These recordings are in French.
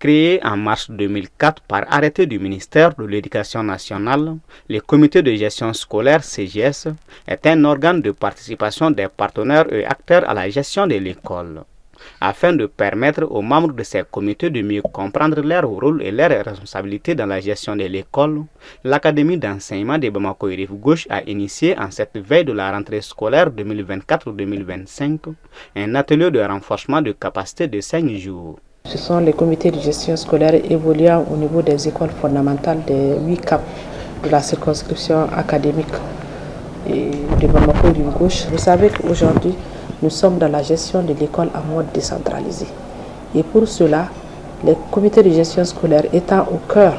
Créé en mars 2004 par arrêté du ministère de l'Éducation nationale, le comité de gestion scolaire CGS est un organe de participation des partenaires et acteurs à la gestion de l'école. Afin de permettre aux membres de ces comités de mieux comprendre leur rôle et leurs responsabilités dans la gestion de l'école, l'Académie d'enseignement de Bamako et Rive-Gauche a initié en cette veille de la rentrée scolaire 2024-2025 un atelier de renforcement de capacité de 5 jours. Ce sont les comités de gestion scolaire évoluant au niveau des écoles fondamentales des 8 CAP de la circonscription académique de Bamako et Rive-Gauche. Vous savez qu'aujourd'hui, nous sommes dans la gestion de l'école en mode décentralisé. Et pour cela, les comités de gestion scolaire étant au cœur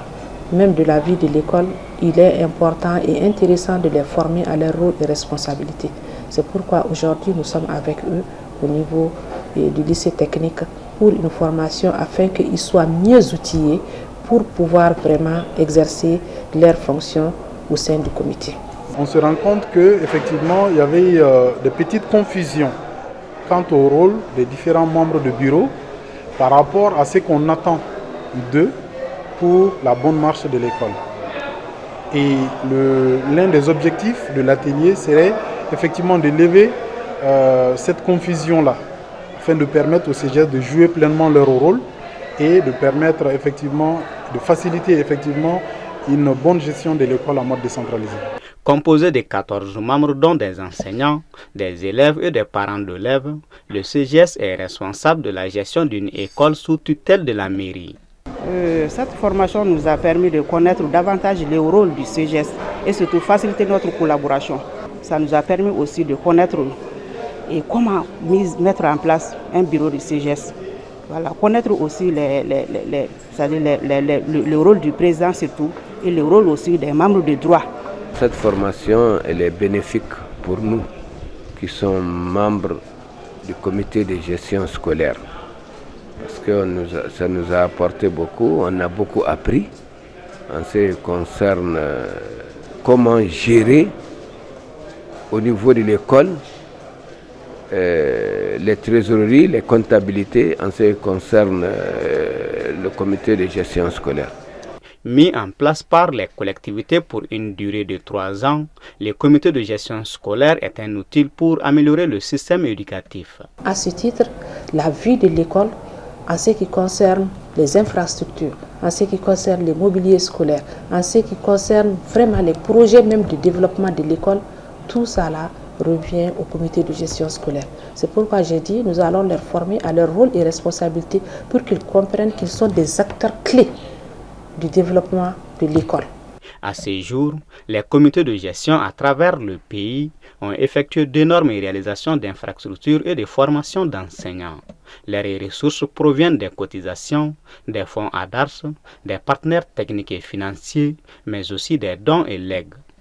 même de la vie de l'école, il est important et intéressant de les former à leur rôle et responsabilités. C'est pourquoi aujourd'hui, nous sommes avec eux au niveau du lycée technique pour une formation afin qu'ils soient mieux outillés pour pouvoir vraiment exercer leurs fonctions au sein du comité. On se rend compte qu'effectivement, il y avait des petites confusions quant au rôle des différents membres du bureau par rapport à ce qu'on attend d'eux pour la bonne marche de l'école. Et l'un des objectifs de l'atelier serait effectivement de lever cette confusion-là, afin de permettre aux CGS de jouer pleinement leur rôle et de permettre effectivement, de faciliter effectivement une bonne gestion de l'école en mode décentralisé. Composé de 14 membres dont des enseignants, des élèves et des parents d'élèves, le CGS est responsable de la gestion d'une école sous tutelle de la mairie. Cette formation nous a permis de connaître davantage le rôle du CGS et surtout faciliter notre collaboration. Ça nous a permis aussi de connaître et comment mettre en place un bureau du CGS. Voilà, connaître aussi le rôle du président surtout et le rôle aussi des membres de droit. Cette formation elle est bénéfique pour nous qui sommes membres du comité de gestion scolaire. Parce que ça nous a apporté beaucoup, on a beaucoup appris en ce qui concerne comment gérer au niveau de l'école les trésoreries, les comptabilités en ce qui concerne le comité de gestion scolaire. Mis en place par les collectivités pour une durée de 3 ans, le comité de gestion scolaire est un outil pour améliorer le système éducatif. À ce titre, la vie de l'école, en ce qui concerne les infrastructures, en ce qui concerne les mobiliers scolaires, en ce qui concerne vraiment les projets même de développement de l'école, tout ça là revient au comité de gestion scolaire. C'est pourquoi j'ai dit nous allons les former à leur rôle et responsabilité pour qu'ils comprennent qu'ils sont des acteurs clés du développement de l'école. À ce jour, les comités de gestion à travers le pays ont effectué d'énormes réalisations d'infrastructures et de formations d'enseignants. Les ressources proviennent des cotisations, des fonds ADARS, des partenaires techniques et financiers, mais aussi des dons et legs.